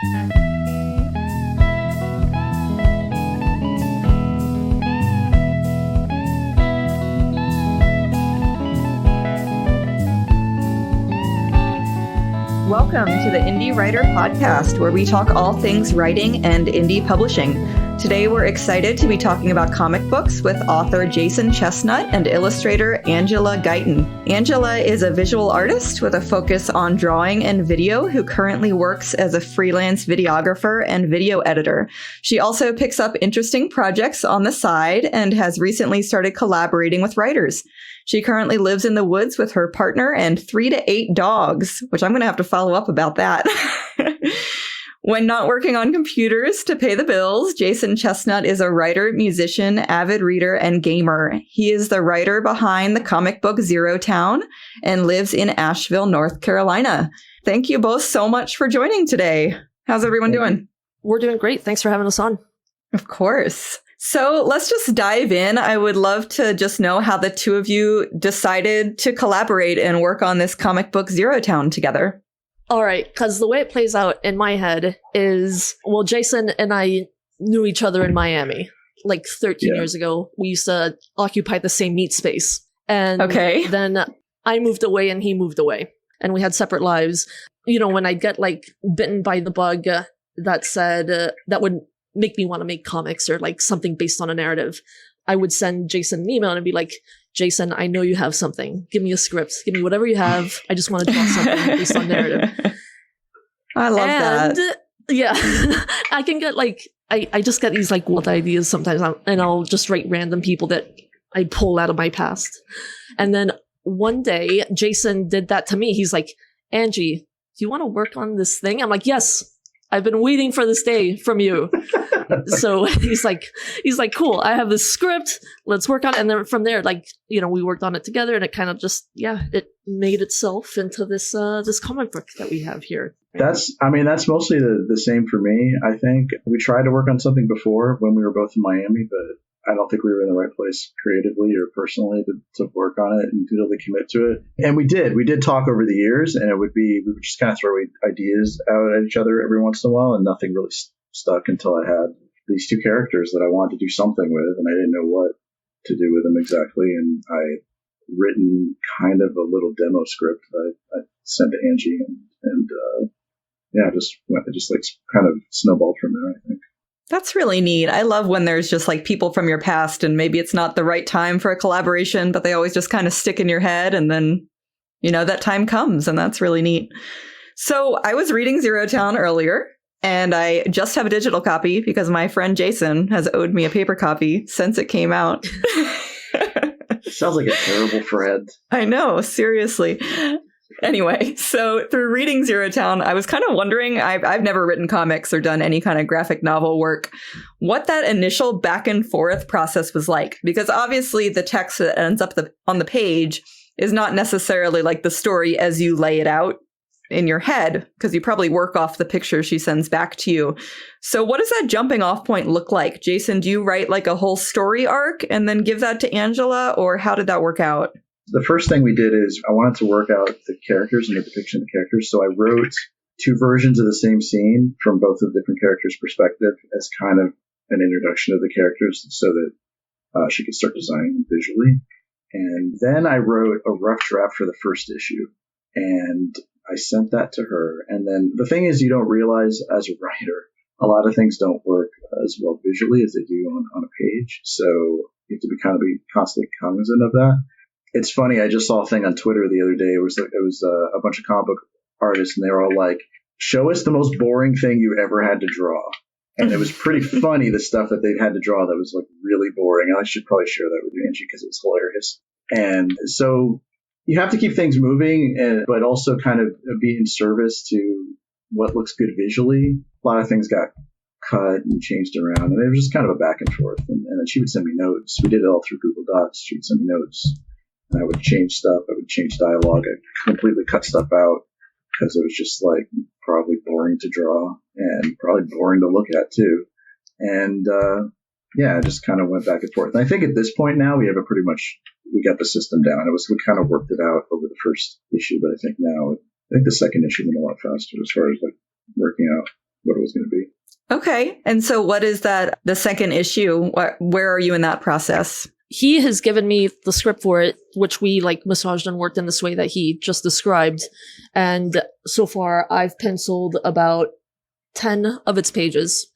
Welcome to the Indie Writer Podcast, where we talk all things writing and indie publishing. Today, we're excited to be talking about comic books with author Jason Chestnut and illustrator Angela Guyton. Angela is a visual artist with a focus on drawing and video who currently works as a freelance videographer and video editor. She also picks up interesting projects on the side and has recently started collaborating with writers. She currently lives in the woods with her partner and 3 to 8 dogs, which I'm going to have to follow up about that. When not working on computers to pay the bills, Jason Chestnut is a writer, musician, avid reader, and gamer. He is the writer behind the comic book Zero Town and lives in Asheville, North Carolina. Thank you both so much for joining today. How's everyone doing? We're doing great. Thanks for having us on. Of course. So let's just dive in. I would love to just know how the two of you decided to collaborate and work on this comic book Zero Town together. All right, because the way it plays out in my head is, well, Jason and I knew each other in Miami like 13 years ago. We used to occupy the same meet space. And then I moved away and he moved away. And we had separate lives. You know, when I'd get like bitten by the bug that said that would make me want to make comics or like something based on a narrative, I would send Jason an email and be like, Jason, I know you have something. Give me a script. Give me whatever you have. I just want to draw something based on narrative. I love that. Yeah, I can get like, I just get these like wild ideas sometimes, and I'll just write random people that I pull out of my past. And then one day, Jason did that to me. He's like, Angie, do you want to work on this thing? I'm like, yes. I've been waiting for this day from you. So he's like, cool. I have this script. Let's work on it. And then from there, like, you know, we worked on it together, and it kind of just, it made itself into this this comic book that we have here. That's mostly the same for me. I think we tried to work on something before when we were both in Miami, but I don't think we were in the right place creatively or personally to work on it and to really commit to it. And we did talk over the years, and we would just kind of throw ideas out at each other every once in a while, and nothing really stuck until I had these two characters that I wanted to do something with, and I didn't know what to do with them exactly. And I written kind of a little demo script that I sent to Angie, and it just like kind of snowballed from there, I think. That's really neat. I love when there's just like people from your past and maybe it's not the right time for a collaboration, but they always just kind of stick in your head, and then, you know, that time comes, and that's really neat. So I was reading Zero Town earlier, and I just have a digital copy because my friend Jason has owed me a paper copy since it came out. Sounds like a terrible friend. I know, seriously. Anyway, so through reading Zero Town, I was kind of wondering, I've never written comics or done any kind of graphic novel work, what that initial back and forth process was like. Because obviously the text that ends up on the page is not necessarily like the story as you lay it out in your head, because you probably work off the picture she sends back to you. So what does that jumping off point look like? Jason, do you write like a whole story arc and then give that to Angela, or how did that work out? The first thing we did is I wanted to work out the characters and the depiction of the characters. So I wrote 2 versions of the same scene from both of the different characters' perspective as kind of an introduction of the characters so that she could start designing them visually. And then I wrote a rough draft for the first issue, and I sent that to her. And then the thing is, you don't realize as a writer, a lot of things don't work as well visually as they do on a page. So you have to be constantly cognizant of that. It's funny. I just saw a thing on Twitter the other day. It was a bunch of comic book artists, and they were all like, "Show us the most boring thing you ever had to draw." And it was pretty funny, the stuff that they'd had to draw that was like really boring. I should probably share that with you, Angie, because it was hilarious. And so you have to keep things moving, but also kind of be in service to what looks good visually. A lot of things got cut and changed around, and it was just kind of a back and forth. And then she would send me notes. We did it all through Google Docs. She would send me notes. And I would change stuff. I would change dialogue. I completely cut stuff out because it was just like probably boring to draw and probably boring to look at too. And I just kind of went back and forth. And I think at this point now we got the system down. We kind of worked it out over the first issue, but I think the second issue went a lot faster as far as like working out what it was going to be. Okay. And so what is that, the second issue? Where are you in that process? He has given me the script for it, which we like massaged and worked in this way that he just described. And so far I've penciled about 10 of its pages.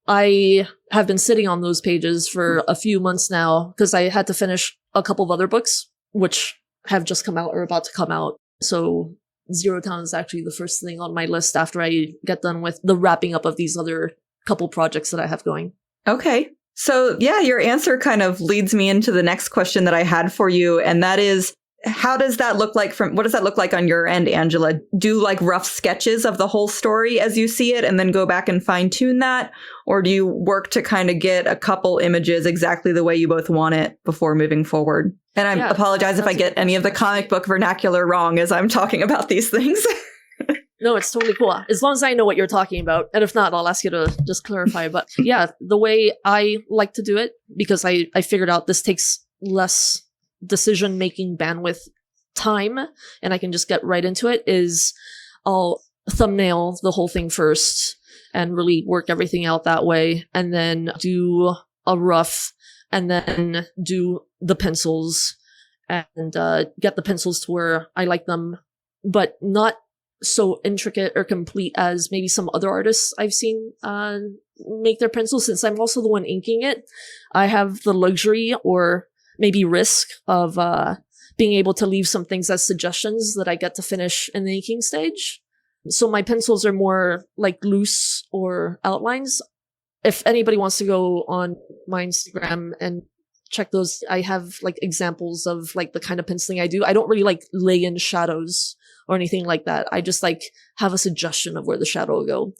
I have been sitting on those pages for a few months now because I had to finish a couple of other books, which have just come out or about to come out. So Zero Town is actually the first thing on my list after I get done with the wrapping up of these other couple projects that I have going. Okay. So yeah, your answer kind of leads me into the next question that I had for you. And that is, what does that look like on your end, Angela? Do like rough sketches of the whole story as you see it and then go back and fine tune that? Or do you work to kind of get a couple images exactly the way you both want it before moving forward? And I apologize if I get any of the comic book vernacular wrong as I'm talking about these things. No, it's totally cool. As long as I know what you're talking about. And if not, I'll ask you to just clarify. But yeah, the way I like to do it, because I figured out this takes less decision-making bandwidth time, and I can just get right into it, is I'll thumbnail the whole thing first and really work everything out that way, and then do a rough, and then do the pencils, and get the pencils to where I like them, but not so intricate or complete as maybe some other artists I've seen make their pencils. Since I'm also the one inking it, I have the luxury or maybe risk of being able to leave some things as suggestions that I get to finish in the inking stage. So my pencils are more like loose or outlines. If anybody wants to go on my Instagram and check those, I have like examples of like the kind of penciling I do. I don't really like lay in shadows or anything like that. I just like have a suggestion of where the shadow will go.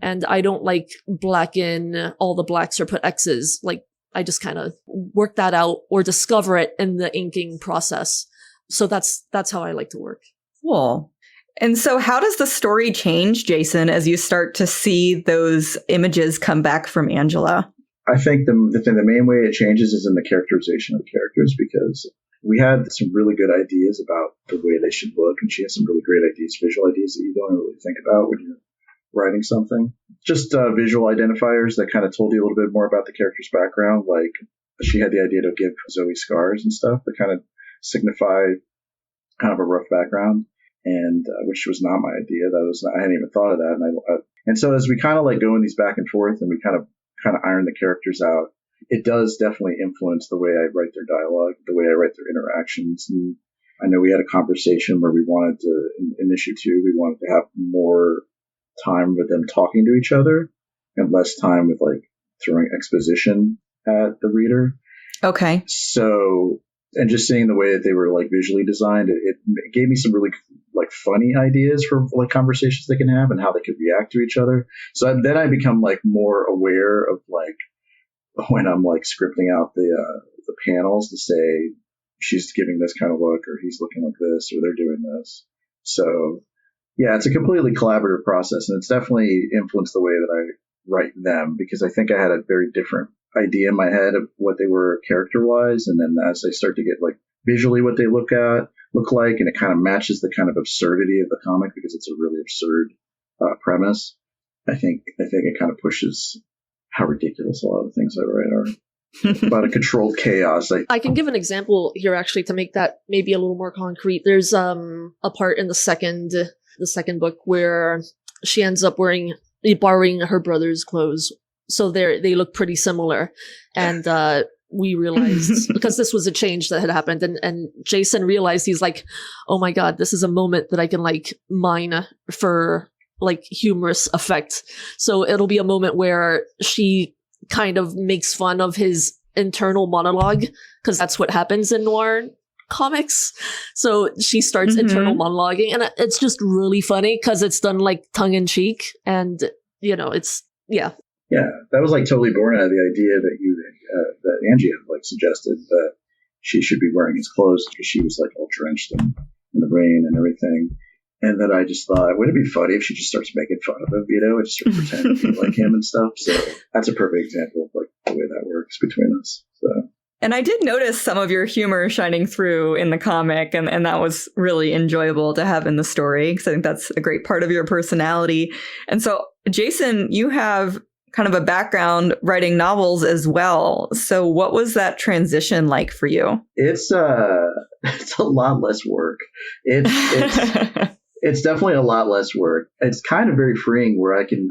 And I don't like blacken all the blacks or put X's. Like I just kind of work that out or discover it in the inking process. So that's how I like to work. Cool. And so how does the story change, Jason, as you start to see those images come back from Angela? I think the main way it changes is in the characterization of the characters, because we had some really good ideas about the way they should look, and she has some really great ideas, visual ideas that you don't really think about when you're writing something. Just visual identifiers that kind of told you a little bit more about the character's background. Like she had the idea to give Zoe scars and stuff that kind of signify kind of a rough background, and which was not my idea. I hadn't even thought of that. And so as we kind of like go in these back and forth and we kind of iron the characters out, it does definitely influence the way I write their dialogue, the way I write their interactions. And I know we had a conversation where we wanted to, in issue 2, we wanted to have more time with them talking to each other and less time with like throwing exposition at the reader. Okay. So, and just seeing the way that they were like visually designed, it gave me some really like funny ideas for like conversations they can have and how they could react to each other. So then I become like more aware of like when I'm like scripting out the panels to say she's giving this kind of look or he's looking like this or they're doing this. So yeah, it's a completely collaborative process, and it's definitely influenced the way that I write them, because I think I had a very different idea in my head of what they were character wise, and then as I start to get like visually what they look like, and it kind of matches the kind of absurdity of the comic because it's a really absurd premise. I think it kind of pushes how ridiculous a lot of the things I write are. About a controlled chaos. I can give an example here actually to make that maybe a little more concrete. There's a part in the second book where she ends up borrowing her brother's clothes. So they look pretty similar. And we realized, because this was a change that had happened, and Jason realized, he's like, oh my God, this is a moment that I can like mine for like humorous effect. So it'll be a moment where she kind of makes fun of his internal monologue, because that's what happens in noir comics. So she starts internal monologuing, and it's just really funny because it's done like tongue in cheek, and it's yeah. Yeah, that was like totally born out of the idea that that Angie had like suggested that she should be wearing his clothes because she was like all drenched in the rain and everything. And then I just thought, would it be funny if she just starts making fun of him, and just starts pretending to be like him and stuff. So that's a perfect example of like the way that works between us. So And I did notice some of your humor shining through in the comic, and that was really enjoyable to have in the story, because I think that's a great part of your personality. And so, Jason, you have kind of a background writing novels as well. So what was that transition like for you? It's a lot less work. It's definitely a lot less work. It's kind of very freeing where I could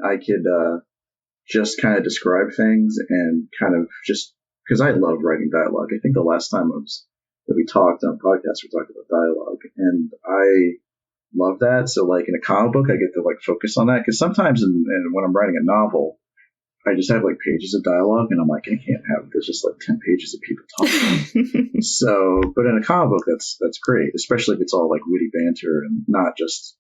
just kind of describe things and kind of just, because I love writing dialogue. I think the last time that we talked on podcast, we talked about dialogue, and I love that. So like in a comic book, I get to like focus on that, because sometimes when I'm writing a novel, I just have like pages of dialogue, and I'm like, I can't have, there's just like 10 pages of people talking. So, but in a comic book, that's great, especially if it's all like witty banter and not just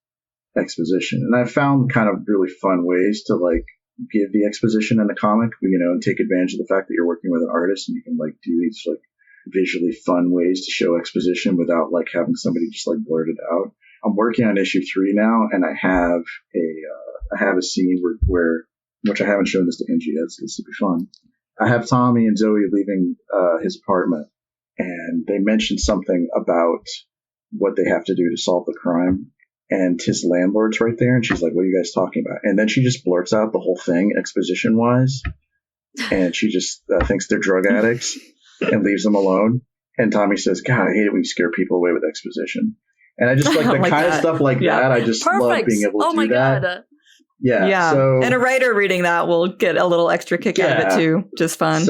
exposition. And I've found kind of really fun ways to like give the exposition in the comic, and take advantage of the fact that you're working with an artist, and you can like do these like visually fun ways to show exposition without like having somebody just like blurt it out. I'm working on issue 3 now, and I have a scene where which I haven't shown this to Angie yet, so this will be fun. I have Tommy and Zoe leaving his apartment, and they mention something about what they have to do to solve the crime. And his landlord's right there, and she's like, what are you guys talking about? And then she just blurts out the whole thing, exposition-wise, and she just thinks they're drug addicts and leaves them alone. And Tommy says, God, I hate it when you scare people away with exposition. And I just like the kind of stuff like that. I just love being able to do that. God. Yeah. So, and a writer reading that will get a little extra kick out of it too. Just fun.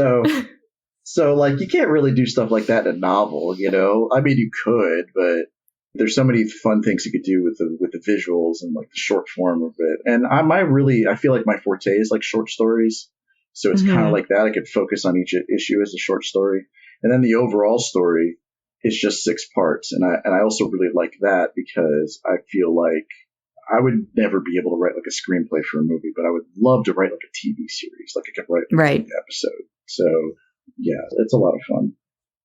So like you can't really do stuff like that in a novel, I mean, you could, but there's so many fun things you could do with the visuals and like the short form of it. And I feel like my forte is like short stories. So it's kind of like that. I could focus on each issue as a short story. And then the overall story is just 6 parts. And I also really like that because I feel like I would never be able to write like a screenplay for a movie, but I would love to write like a TV series. Like I could write an episode. So yeah, it's a lot of fun.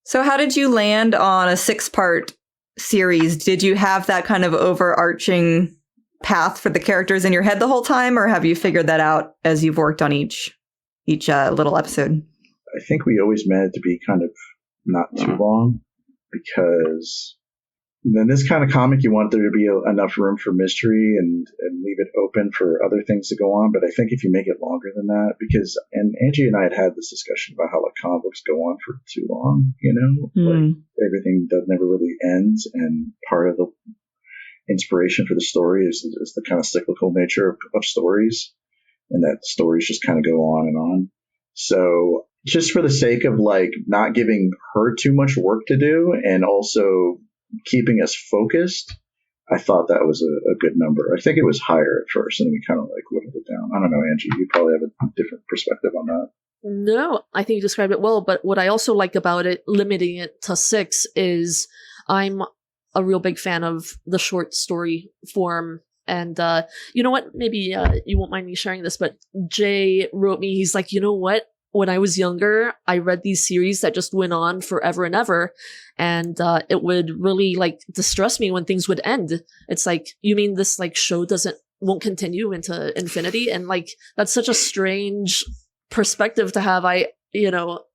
So how did you land on a 6-part series? Did you have that kind of overarching path for the characters in your head the whole time, or have you figured that out as you've worked on each little episode? I think we always meant it to be kind of not too long, because in this kind of comic, you want there to be enough room for mystery and leave it open for other things to go on. But I think if you make it longer than that, and Angie and I had this discussion about how like comic books go on for too long, like everything that never really ends. And part of the inspiration for the story is the kind of cyclical nature of stories, and that stories just kind of go on and on. So just for the sake of like not giving her too much work to do, and also keeping us focused, I thought that was a good number. I think it was higher at first, and then we kind of like whittled it down. I don't know, Angie, you probably have a different perspective on that. No, I think you described it well. But what I also like about it, limiting it to 6, is I'm a real big fan of the short story form. And you know what? Maybe you won't mind me sharing this, but Jay wrote me, he's like, you know what? When I was younger, I read these series that just went on forever and ever. And it would really like distress me when things would end. It's like, you mean this like show won't continue into infinity? And like, that's such a strange perspective to have.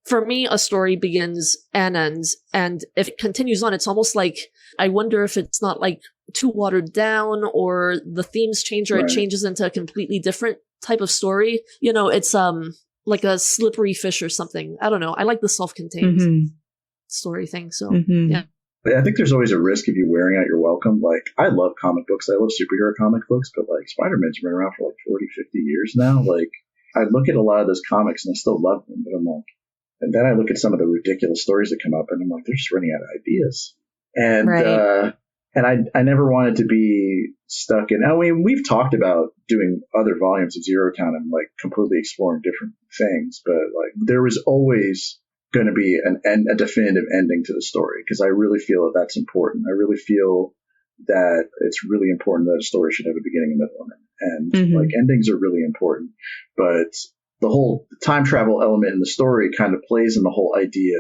For me, a story begins and ends. And if it continues on, it's almost like, I wonder if it's not like too watered down, or the themes change, or it changes into a completely different type of story. It's like a slippery fish or something. I don't know. I like the self-contained story thing. So yeah. But I think there's always a risk of you wearing out your welcome. Like, I love comic books. I love superhero comic books, but like Spider-Man's been around for like 40, 50 years now. Like, I look at a lot of those comics and I still love them, but I'm like, and then I look at some of the ridiculous stories that come up and I'm like, they're just running out of ideas. And, and I never wanted to be stuck in, we've talked about doing other volumes of Zero Town and like completely exploring different things, but like there was always going to be a definitive ending to the story, because I really feel that that's important. I really feel that it's really important that a story should have a beginning, a middle, and end. And like endings are really important, but the whole time travel element in the story kind of plays in the whole idea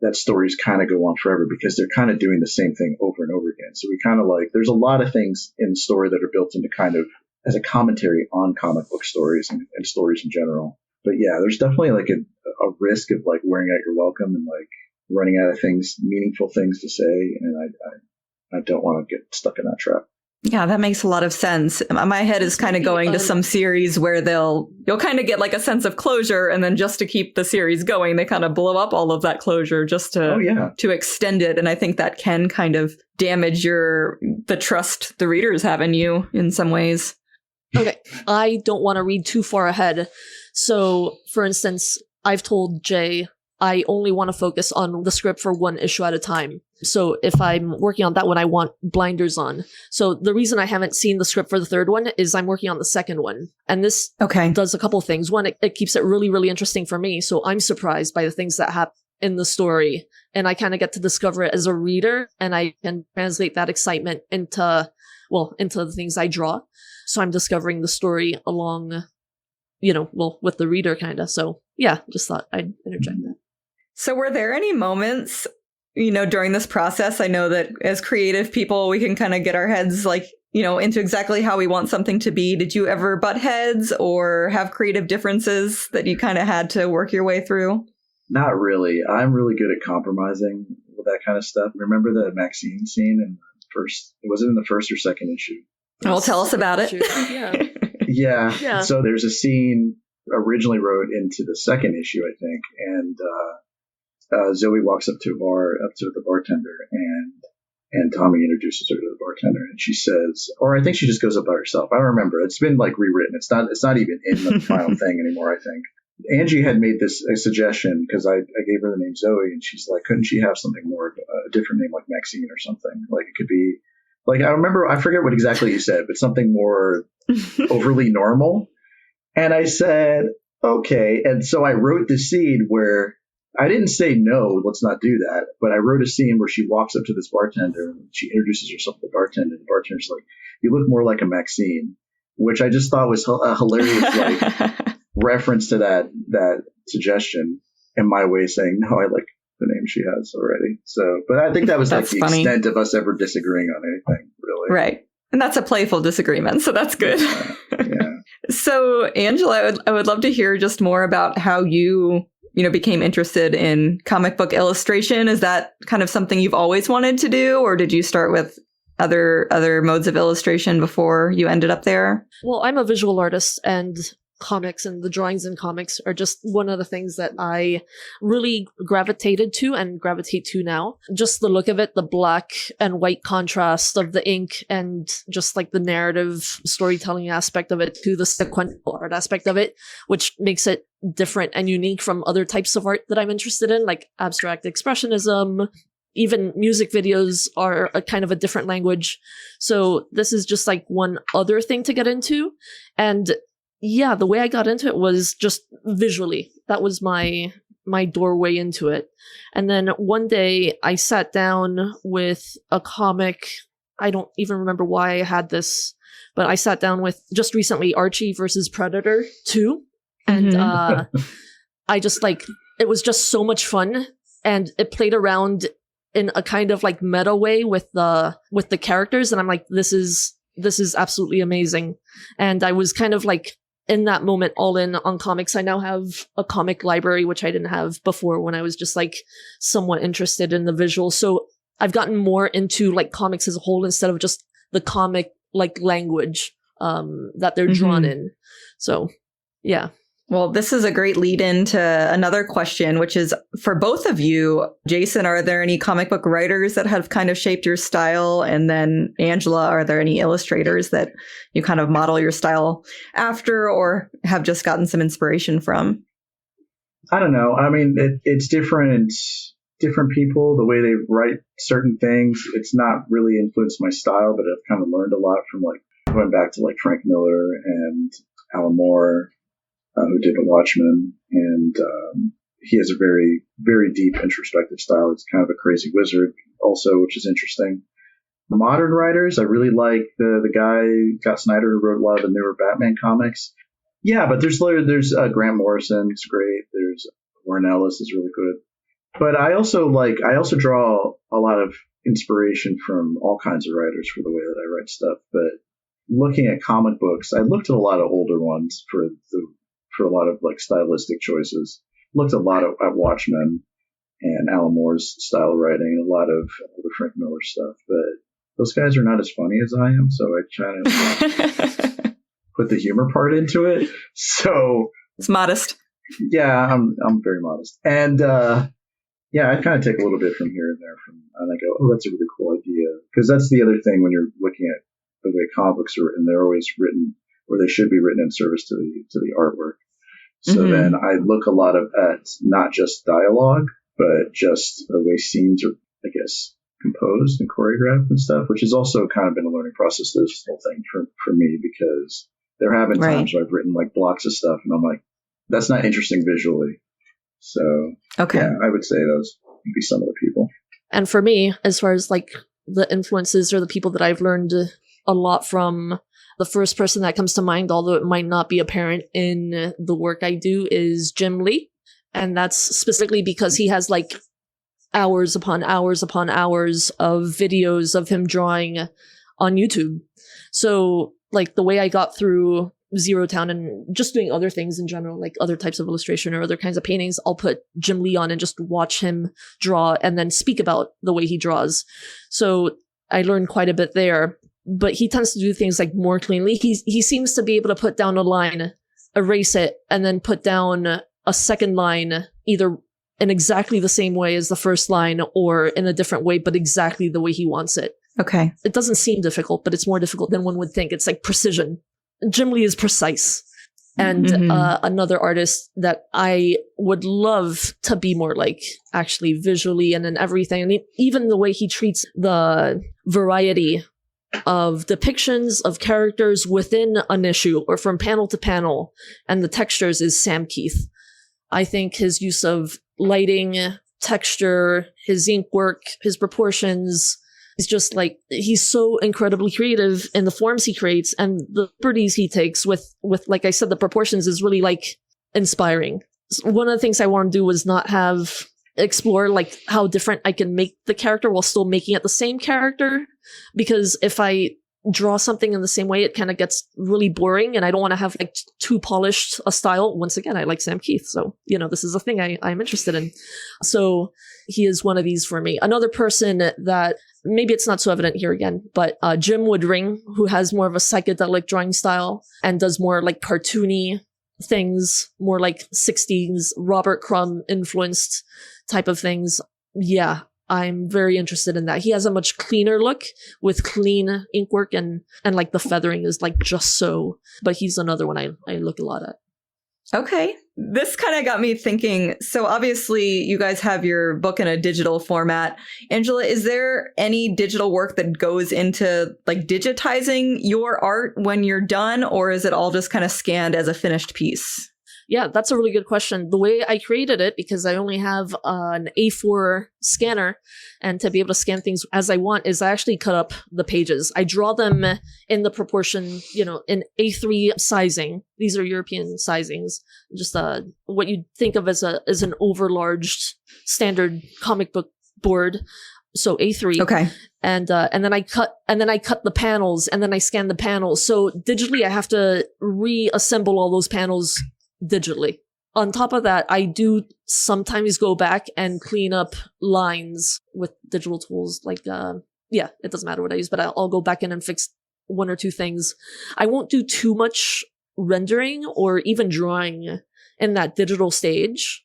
that stories kind of go on forever, because they're kind of doing the same thing over and over again. So we kind of like, there's a lot of things in the story that are built into kind of as a commentary on comic book stories and stories in general. But yeah, there's definitely like a risk of like wearing out your welcome and like running out of things, meaningful things to say. And I don't want to get stuck in that trap. Yeah, that makes a lot of sense. My head is kind of going to some series where you'll kind of get like a sense of closure, and then just to keep the series going, they kind of blow up all of that closure just to extend it. And I think that can kind of damage the trust the readers have in you in some ways. Okay, I don't want to read too far ahead. So, for instance, I've told Jay I only want to focus on the script for one issue at a time. So if I'm working on that one, I want blinders on. So the reason I haven't seen the script for the third one is I'm working on the second one. And this does a couple things. One, it keeps it really, really interesting for me. So I'm surprised by the things that happen in the story. And I kind of get to discover it as a reader, and I can translate that excitement into the things I draw. So I'm discovering the story along, with the reader kind of. So yeah, just thought I'd interject that. So were there any moments, during this process? I know that as creative people, we can kind of get our heads into exactly how we want something to be. Did you ever butt heads or have creative differences that you kind of had to work your way through? Not really. I'm really good at compromising with that kind of stuff. Remember the Maxine scene in the first, was it in the first or second issue? Well, tell us about it. Yeah. So there's a scene originally wrote into the second issue, I think. And, Zoe walks up to the bartender, and Tommy introduces her to the bartender, and she says, or I think she just goes up by herself. I don't remember. It's been like rewritten. It's not even in the final thing anymore, I think. Angie had made a suggestion because I gave her the name Zoe, and she's like, couldn't she have something more, a different name like Maxine or something? Like it could be like, I forget what exactly you said, but something more overly normal. And I said, okay. And so I wrote the scene where I didn't say, no, let's not do that. But I wrote a scene where she walks up to this bartender and she introduces herself to the bartender. And the bartender's like, you look more like a Maxine, which I just thought was a hilarious reference to that suggestion, and my way of saying, no, I like the name she has already. So, but I think that was like the funny extent of us ever disagreeing on anything, really. Right. And that's a playful disagreement. So that's good. Yeah. So, Angela, I would love to hear just more about how you became interested in comic book illustration. Is that kind of something you've always wanted to do, or did you start with other modes of illustration before you ended up there? Well, I'm a visual artist, and comics and the drawings in comics are just one of the things that I really gravitated to and gravitate to now. Just the look of it, the black and white contrast of the ink, and just like the narrative storytelling aspect of it to the sequential art aspect of it, which makes it different and unique from other types of art that I'm interested in, like abstract expressionism. Even music videos are a kind of a different language. So this is just like one other thing to get into. And yeah, the way I got into it was just visually. That was my doorway into it. And then one day I sat down with a comic. I don't even remember why I had this, but I sat down with just recently Archie versus Predator 2. And I just it was just so much fun. And it played around in a kind of like meta way with the characters. And I'm like, this is absolutely amazing. And I was kind of like, in that moment, all in on comics. I now have a comic library, which I didn't have before when I was just like somewhat interested in the visual. So I've gotten more into like comics as a whole instead of just the comic like language that they're drawn in. So yeah. Well, this is a great lead into another question, which is for both of you. Jason, are there any comic book writers that have kind of shaped your style? And then Angela, are there any illustrators that you kind of model your style after or have just gotten some inspiration from? I don't know. I mean, it's different people, the way they write certain things. It's not really influenced my style, but I've kind of learned a lot from like going back to like Frank Miller and Alan Moore, who did The Watchmen, and he has a very, very deep introspective style. It's kind of a crazy wizard also, which is interesting. Modern writers, I really like the guy, Scott Snyder, who wrote a lot of the newer Batman comics. Yeah, but there's Grant Morrison, it's great. There's Warren Ellis is really good. But I also draw a lot of inspiration from all kinds of writers for the way that I write stuff. But looking at comic books, I looked at a lot of older ones for for a lot of like stylistic choices. Looked a lot at Watchmen and Alan Moore's style of writing, and a lot of the Frank Miller stuff, but those guys are not as funny as I am, so I try to put the humor part into it. So it's modest. Yeah, I'm very modest, and yeah, I kind of take a little bit from here and there, and I go, oh, that's a really cool idea, because that's the other thing when you're looking at the way comic books are written, they're always written, or they should be written in service to the artwork. So then I look a lot at not just dialogue, but just the way scenes are, I guess, composed and choreographed and stuff, which has also kind of been a learning process, this whole thing for me, because there have been times where I've written like blocks of stuff and I'm like, that's not interesting visually. So yeah, I would say those would be some of the people. And for me, as far as like the influences or the people that I've learned a lot from, the first person that comes to mind, although it might not be apparent in the work I do, is Jim Lee. And that's specifically because he has like hours upon hours upon hours of videos of him drawing on YouTube. So like the way I got through Zero Town and just doing other things in general, like other types of illustration or other kinds of paintings, I'll put Jim Lee on and just watch him draw and then speak about the way he draws. So I learned quite a bit there, but he tends to do things like more cleanly. He seems to be able to put down a line, erase it, and then put down a second line, either in exactly the same way as the first line or in a different way, but exactly the way he wants it. Okay. It doesn't seem difficult, but it's more difficult than one would think. It's like precision. Jim Lee is precise. And another artist that I would love to be more like, actually visually and in everything. I mean, even the way he treats the variety of depictions of characters within an issue or from panel to panel and the textures is Sam Keith. I think his use of lighting, texture, his ink work, his proportions is just like, he's so incredibly creative in the forms he creates, and the liberties he takes with, like I said, the proportions is really like inspiring. One of the things I want to do was explore like how different I can make the character while still making it the same character, because if I draw something in the same way, it kind of gets really boring, and I don't want to have like too polished a style. Once again, I like Sam Keith, so this is a thing I'm interested in. So he is one of these for me. Another person that maybe it's not so evident here again, but Jim Woodring, who has more of a psychedelic drawing style and does more like cartoony things, more like 60s Robert Crumb influenced type of things. Yeah, I'm very interested in that. He has a much cleaner look with clean ink work, and like the feathering is like just so, but he's another one I look a lot at. Okay. This kind of got me thinking. So obviously you guys have your book in a digital format. Angela, is there any digital work that goes into like digitizing your art when you're done, or is it all just kind of scanned as a finished piece? Yeah, that's a really good question. The way I created it, because I only have an A4 scanner, and to be able to scan things as I want, is I actually cut up the pages. I draw them in the proportion, in A3 sizing. These are European sizings. Just what you'd think of as an overlarged standard comic book board. So A3. Okay. And then I cut the panels, and then I scan the panels. So digitally I have to reassemble all those panels digitally. On top of that, I do sometimes go back and clean up lines with digital tools. Like, it doesn't matter what I use, but I'll go back in and fix one or two things. I won't do too much rendering or even drawing in that digital stage.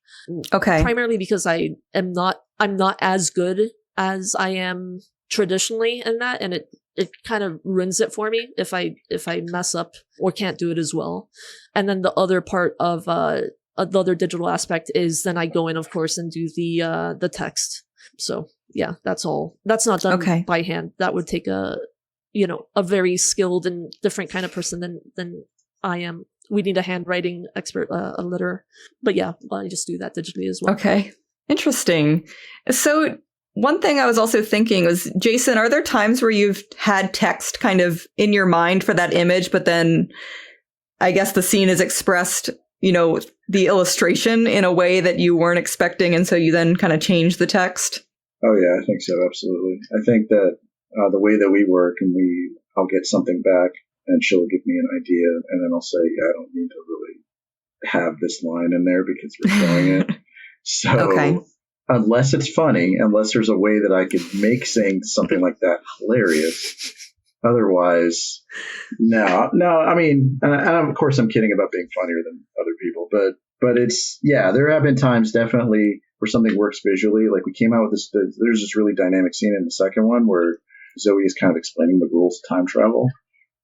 Okay. Primarily because I'm not as good as I am traditionally in that, and it kind of ruins it for me if I mess up or can't do it as well. And then the other part of the other digital aspect is then I go in, of course, and do the text. So yeah, that's all. That's not done by hand. That would take a very skilled and different kind of person than I am. We need a handwriting expert, a letter. But yeah, I just do that digitally as well. Okay. Interesting. So one thing I was also thinking was, Jason, are there times where you've had text kind of in your mind for that image, but then I guess the scene is expressed, the illustration in a way that you weren't expecting, and so you then kind of change the text? Oh yeah, I think so. Absolutely. I think that the way that we work, and I'll get something back, and she'll give me an idea, and then I'll say, yeah, I don't need to really have this line in there because we're showing it. So Okay. unless it's funny, unless there's a way that I could make saying something like that hilarious, otherwise, no. I mean, and of course I'm kidding about being funnier than other people, but it's, yeah, there have been times definitely where something works visually. Like we came out with this, there's this really dynamic scene in the second one where Zoe is kind of explaining the rules of time travel.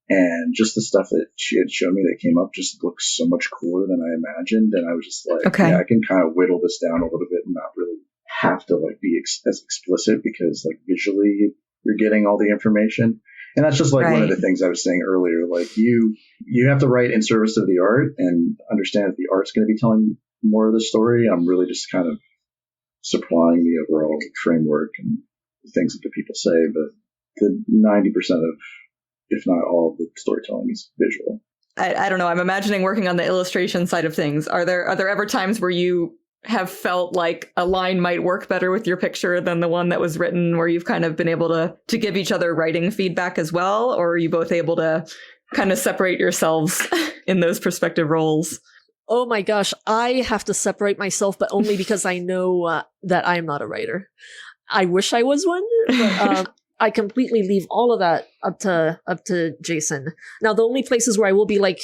And just the stuff that she had shown me that came up just looks so much cooler than I imagined. And I was just like, Okay. yeah, I can kind of whittle this down a little bit and not really have to like be as explicit because like visually you're getting all the information. And that's just like one of the things I was saying earlier. Like you have to write in service of the art and understand that the art's going to be telling more of the story. I'm really just kind of supplying the overall framework and the things that the people say, but the 90% of, if not all of the storytelling is visual. I don't know. I'm imagining working on the illustration side of things. Are there ever times where you have felt like a line might work better with your picture than the one that was written, where you've kind of been able to give each other writing feedback as well? Or are you both able to kind of separate yourselves in those perspective roles? Oh my gosh, I have to separate myself, but only because I know that I'm not a writer. I wish I was one, but I completely leave all of that up to Jason. Now, the only places where I will be like,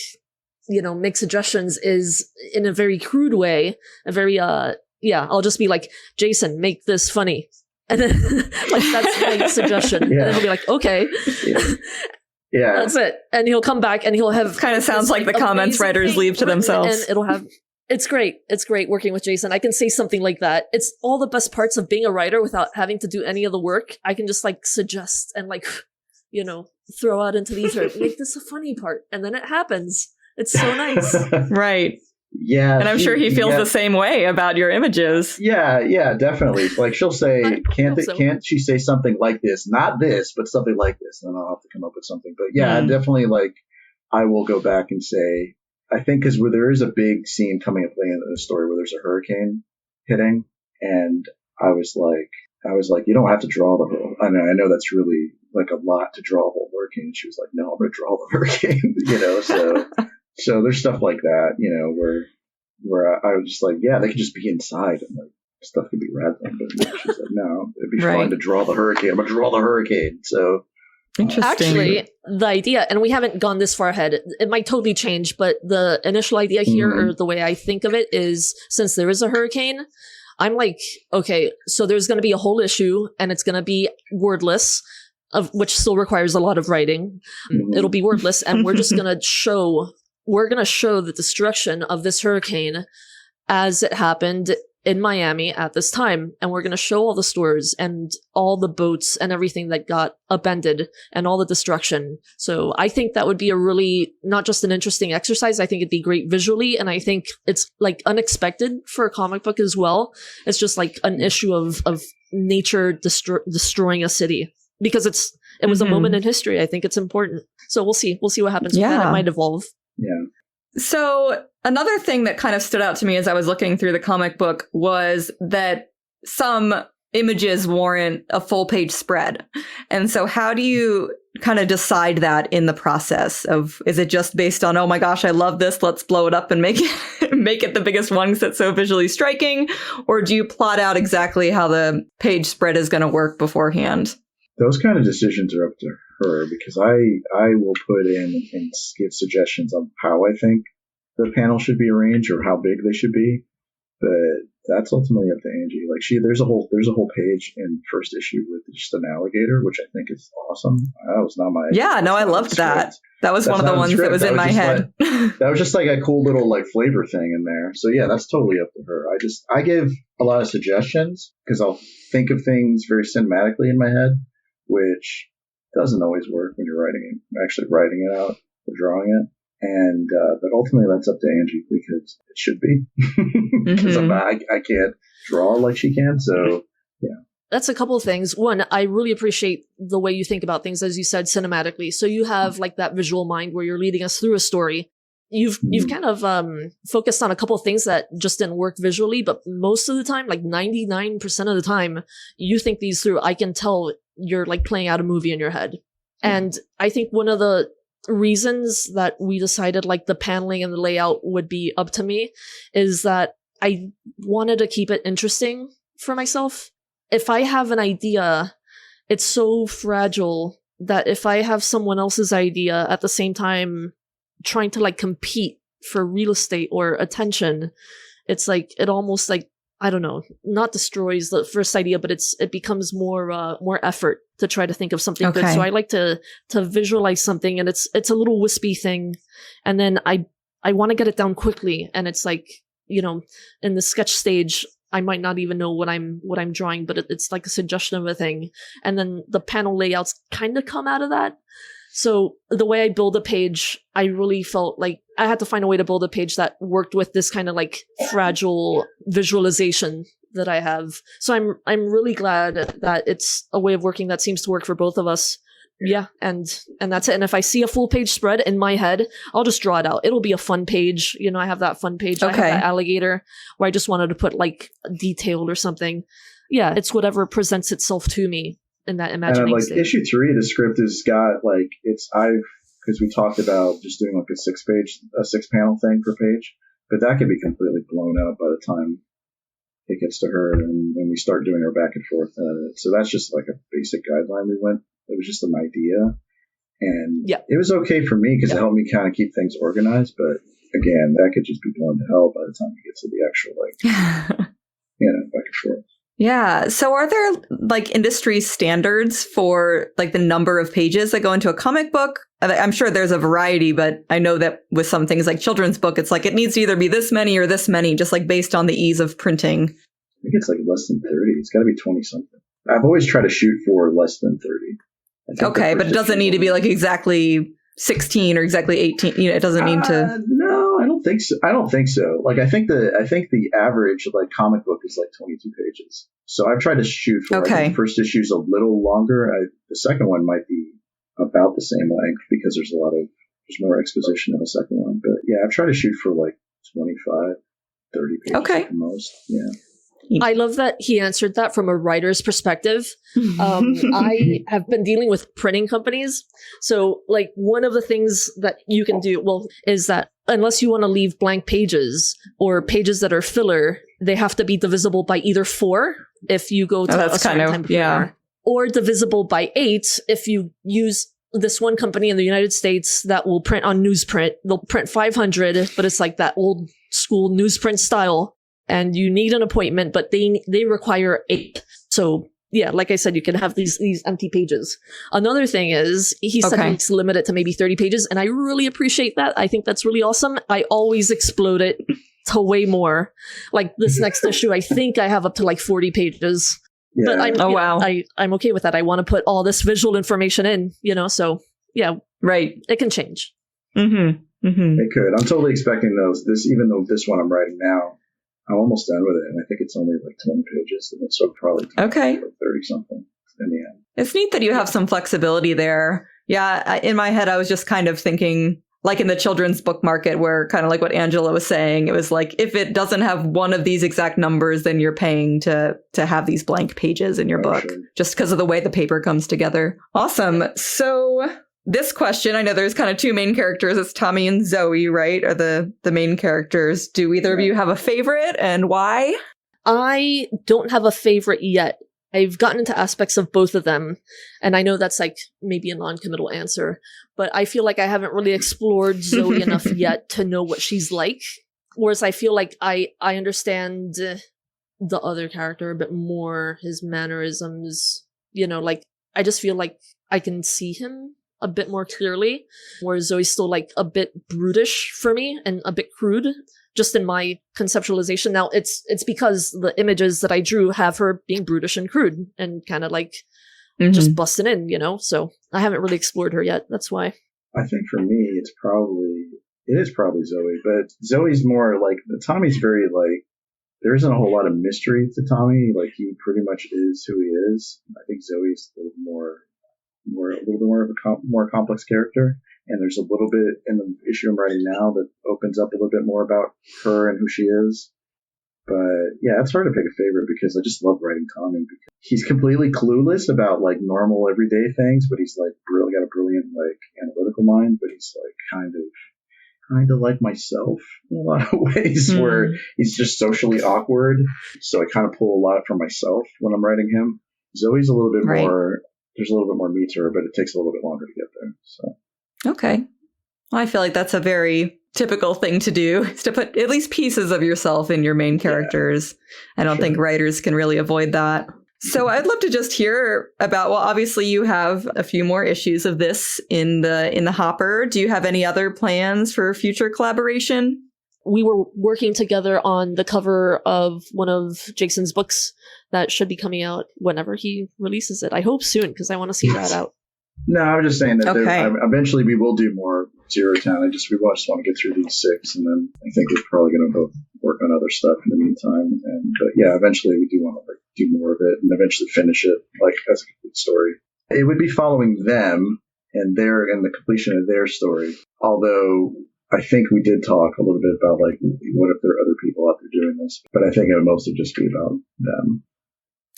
make suggestions is in a very crude way, a very I'll just be like, Jason, make this funny, and then like that's my suggestion, and then he'll be like, okay. Yeah, that's it, and he'll come back and he'll have kind of sounds like the comments writers leave to themselves, and it'll have. It's great. It's great working with Jason. I can say something like that. It's all the best parts of being a writer without having to do any of the work. I can just like suggest and like, throw out into the ether, make this a funny part. And then it happens. It's so nice. Right. Yeah. And I'm sure he feels the same way about your images. Yeah, definitely. Like she'll say, can't she say something like this? Not this, but something like this. And then I'll have to come up with something. But yeah, definitely like I will go back and say, I think because there is a big scene coming at the end of the story where there's a hurricane hitting, and I was like, you don't have to draw the whole. I know that's really like a lot to draw a whole hurricane. And she was like, no, I'm going to draw the hurricane. So there's stuff like that, where I was just like, yeah, they could just be inside and like stuff could be random. But she's like, no, it'd be fun to draw the hurricane. I'm going to draw the hurricane. So. Interesting. Actually, the idea, and we haven't gone this far ahead, it might totally change, but the initial idea here, or the way I think of it is, since there is a hurricane, I'm like, okay, so there's going to be a whole issue, and it's going to be wordless, which still requires a lot of writing. It'll be wordless, and we're just going to show the destruction of this hurricane as it happened in Miami at this time, and we're going to show all the stores and all the boats and everything that got upended and all the destruction. So I think that would be a really, not just an interesting exercise, I think it'd be great visually, and I think it's like unexpected for a comic book as well. It's just like an issue of nature destroying a city, because it was a moment in history. I think it's important. So we'll see what happens with that. It might evolve. Yeah. So another thing that kind of stood out to me as I was looking through the comic book was that some images warrant a full page spread. And so how do you kind of decide that in the process of, is it just based on, oh my gosh, I love this, let's blow it up and make it the biggest one because it's so visually striking? Or do you plot out exactly how the page spread is going to work beforehand? Those kind of decisions are up to her, because I will put in and give suggestions on how I think the panel should be arranged or how big they should be, but that's ultimately up to Angie. Like there's a whole page in first issue with just an alligator, which I think is awesome. That was not my I loved that. That was one of the ones that was in my head. That was just like a cool little like flavor thing in there. So yeah, that's totally up to her. I give a lot of suggestions because I'll think of things very cinematically in my head, which doesn't always work when you're actually writing it out or drawing it. And, but ultimately that's up to Angie, because it should be, because I can't draw like she can. So yeah. That's a couple of things. One, I really appreciate the way you think about things, as you said, cinematically. So you have like that visual mind where you're leading us through a story. You've kind of focused on a couple of things that just didn't work visually, but most of the time, like 99% of the time, you think these through. I can tell you're like playing out a movie in your head. And I think one of the reasons that we decided like the paneling and the layout would be up to me is that I wanted to keep it interesting for myself. If I have an idea, it's so fragile that if I have someone else's idea at the same time trying to like compete for real estate or attention, it's like it almost like, I don't know, not destroys the first idea, but it becomes more effort to try to think of something good. So I like to visualize something, and it's a little wispy thing, and then I want to get it down quickly, and it's like, you know, in the sketch stage, I might not even know what I'm drawing, but it's like a suggestion of a thing, and then the panel layouts kind of come out of that. So the way I build a page, I really felt like I had to find a way to build a page that worked with this kind of like fragile visualization that I have. So I'm really glad that it's a way of working that seems to work for both of us. Yeah, and that's it. And if I see a full page spread in my head, I'll just draw it out. It'll be a fun page. You know, I have that fun page. I have that alligator where I just wanted to put like detailed or something. Yeah, it's whatever presents itself to me in that imagining like stage. issue 3, the script has got like because we talked about just doing like a 6-panel thing per page, but that could be completely blown out by the time it gets to her and we start doing our back and forth. So that's just like a basic guideline we went. It was just an idea, and it was okay for me because it helped me kind of keep things organized. But again, that could just be blown to hell by the time you get to the actual like, back and forth. Yeah. So are there like industry standards for like the number of pages that go into a comic book? I'm sure there's a variety, but I know that with some things like children's book, it's like it needs to either be this many or this many, just like based on the ease of printing. I think it's like less than 30. It's got to be 20 something. I've always tried to shoot for less than 30. Okay, but it doesn't need to be like exactly 16 or exactly 18. You know, it doesn't need to. No, I don't think so. Like, I think the average like comic book is like 22 pages. So I've tried to shoot for. I think the first issue is a little longer. The second one might be about the same length because there's more exposition in the second one. But yeah, I've tried to shoot for like 25, 30 pages at the most. Yeah. I love that he answered that from a writer's perspective. I have been dealing with printing companies. So like one of the things that you can do, is that unless you want to leave blank pages or pages that are filler, they have to be divisible by either 4 if you go to a certain time before, or divisible by 8 if you use this one company in the United States that will print on newsprint. They'll print 500, but it's like that old school newsprint style. And you need an appointment, but they require 8. So yeah, like I said, you can have these empty pages. Another thing is he said he's limited to maybe 30 pages, and I really appreciate that. I think that's really awesome. I always explode it to way more. Like this next issue, I think I have up to like 40 pages. Yeah. But I'm okay with that. I want to put all this visual information in, you know. So yeah, right. It can change. Mm-hmm. Mm-hmm. It could. I'm totally expecting even though this one I'm writing now, I'm almost done with it, and I think it's only like 10 pages, and so probably 30 something in the end. It's neat that you have some flexibility there. Yeah, in my head, I was just kind of thinking, like in the children's book market, where kind of like what Angela was saying, it was like if it doesn't have one of these exact numbers, then you're paying to have these blank pages in your book, just because of the way the paper comes together. Awesome. So this question, I know there's kind of 2 main characters. It's Tommy and Zoe, right? Are the main characters. Do either of you have a favorite, and why? I don't have a favorite yet. I've gotten into aspects of both of them, and I know that's like maybe a non-committal answer, but I feel like I haven't really explored Zoe enough yet to know what she's like. Whereas I feel like I understand the other character a bit more, his mannerisms, you know, like I just feel like I can see him a bit more clearly, whereas Zoe's still like a bit brutish for me and a bit crude, just in my conceptualization. Now it's because the images that I drew have her being brutish and crude and kind of like just busting in, you know. So I haven't really explored her yet. That's why. I think for me, it is probably Zoe, but Zoe's more like Tommy's very like. There isn't a whole lot of mystery to Tommy. Like he pretty much is who he is. I think Zoe's a little bit more of a more complex character, and there's a little bit in the issue I'm writing now that opens up a little bit more about her and who she is. But yeah, it's hard to pick a favorite because I just love writing Tommy. Because he's completely clueless about like normal everyday things, but he's like really got a brilliant like analytical mind. But he's like kind of like myself in a lot of ways, where he's just socially awkward. So I kind of pull a lot from myself when I'm writing him. Zoe's a little bit more. There's a little bit more meat to her, but it takes a little bit longer to get there. So okay. Well, I feel like that's a very typical thing to do, is to put at least pieces of yourself in your main characters. I don't think writers can really avoid that. So I'd love to just hear about, well, obviously you have a few more issues of this in the hopper. Do you have any other plans for future collaboration? We were working together on the cover of one of Jason's books that should be coming out whenever he releases it. I hope soon, because I want to see that out. No, I'm just saying that eventually we will do more Zero Town. We just want to get through these 6, and then I think we're probably going to both work on other stuff in the meantime. And eventually we do want to do more of it and eventually finish it as a complete story. It would be following them and the completion of their story. Although I think we did talk a little bit about what if there are other people out there doing this, but I think it would mostly just be about them.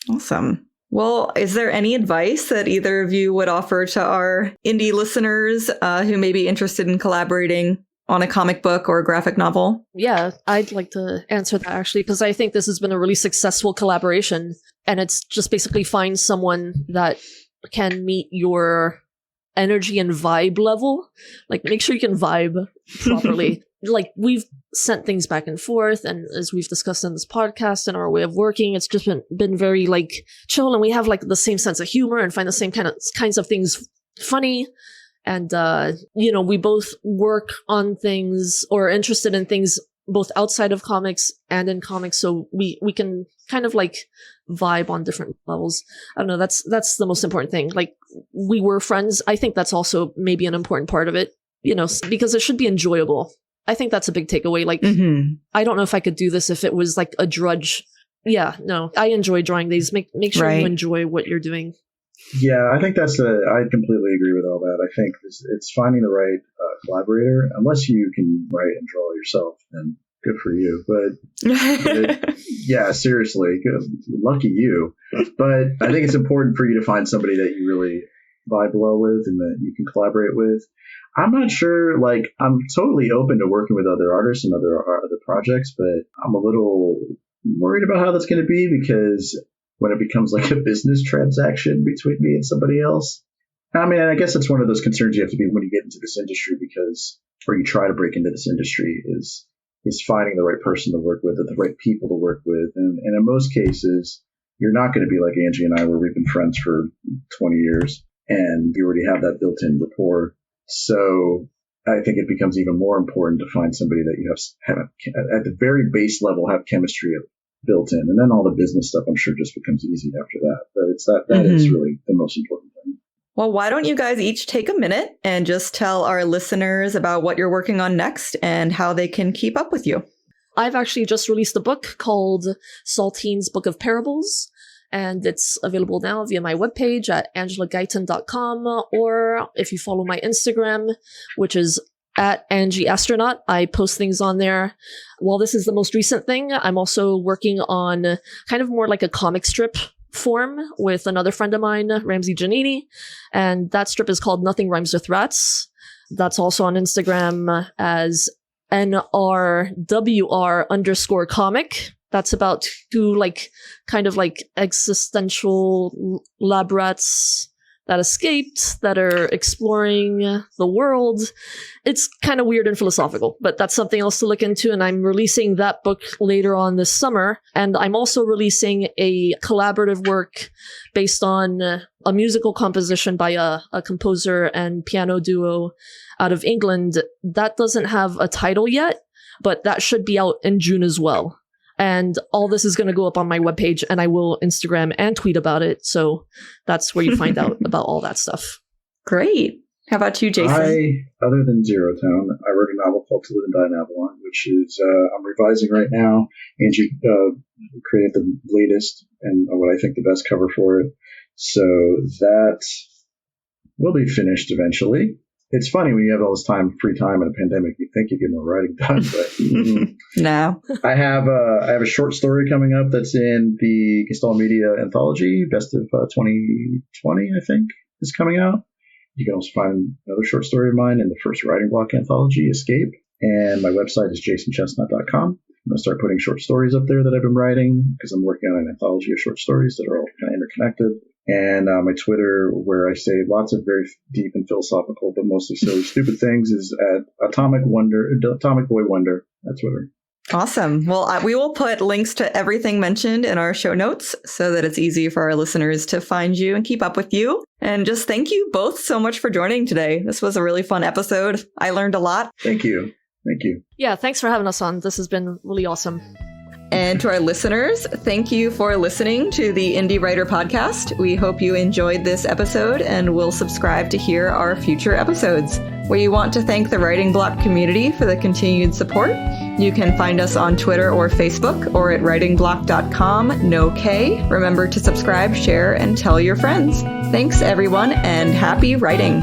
Awesome. Well, is there any advice that either of you would offer to our indie listeners who may be interested in collaborating on a comic book or a graphic novel? Yeah, I'd like to answer that actually, because I think this has been a really successful collaboration, and it's just basically find someone that can meet your energy and vibe level. Make sure you can vibe properly. We've sent things back and forth, and as we've discussed in this podcast and our way of working, it's just been very chill, and we have the same sense of humor and find the same kinds of things funny. And we both work on things or are interested in things both outside of comics and in comics, so we can kind of vibe on different levels. I don't know, that's the most important thing. We were friends. I think that's also maybe an important part of it, because it should be enjoyable. I think that's a big takeaway. I don't know if I could do this if it was a drudge. Yeah, no, I enjoy drawing these. Make sure you enjoy what you're doing. Yeah, I think I completely agree with all that. I think it's finding the right collaborator. Unless you can write and draw yourself, then good for you. But yeah, seriously, good, lucky you. But I think it's important for you to find somebody that you really vibe well with and that you can collaborate with. I'm not sure, I'm totally open to working with other artists and other projects, but I'm a little worried about how that's going to be, because when it becomes a business transaction between me and somebody else. I mean, I guess it's one of those concerns you have to be when you get into this industry, or you try to break into this industry, is finding the right person to work with, or the right people to work with. And in most cases, you're not going to be like Angie and I, where we've been friends for 20 years and you already have that built-in rapport. So I think it becomes even more important to find somebody that you have at the very base level, have chemistry built in, and then all the business stuff, I'm sure, just becomes easy after that. But it's that is really the most important thing. Well, why don't you guys each take a minute and just tell our listeners about what you're working on next and how they can keep up with you? I've actually just released a book called Saltine's Book of Parables, and it's available now via my webpage at angelaguyton.com, or if you follow my Instagram, which is at Angie Astronaut. I post things on there. While this is the most recent thing, I'm also working on kind of more like a comic strip form with another friend of mine, Ramsey Giannini, and that strip is called Nothing Rhymes with Rats. That's also on Instagram as NRWR_comic. That's about two kind of existential lab rats that escaped, that are exploring the world. It's kind of weird and philosophical, but that's something else to look into. And I'm releasing that book later on this summer. And I'm also releasing a collaborative work based on a musical composition by a composer and piano duo out of England. That doesn't have a title yet, but that should be out in June as well. And all this is going to go up on my webpage, and I will Instagram and tweet about it. So that's where you find out about all that stuff. Great. How about you, Jason? Other than Zero Town, I wrote a novel called To Live and Die in Avalon, which is I'm revising right now. Angie created the latest and what I think the best cover for it. So that will be finished eventually. It's funny when you have all this free time in a pandemic, you think you get more writing done, but No. I have a short story coming up that's in the Gestalt Media anthology, Best of 2020, I think, is coming out. You can also find another short story of mine in the first Writing Block anthology, Escape. And my website is jasonchestnut.com. I'm going to start putting short stories up there that I've been writing because I'm working on an anthology of short stories that are all kind of interconnected. And my Twitter, where I say lots of very deep and philosophical, but mostly silly, stupid things, is at Atomic Boy Wonder at Twitter. Awesome. Well, we will put links to everything mentioned in our show notes so that it's easy for our listeners to find you and keep up with you. And just thank you both so much for joining today. This was a really fun episode. I learned a lot. Thank you. Thank you. Yeah, thanks for having us on. This has been really awesome. And to our listeners, thank you for listening to the Indie Writer Podcast. We hope you enjoyed this episode and will subscribe to hear our future episodes. We want to thank the Writing Block community for the continued support. You can find us on Twitter or Facebook or at writingblock.com, no K. Remember to subscribe, share, and tell your friends. Thanks, everyone, and happy writing.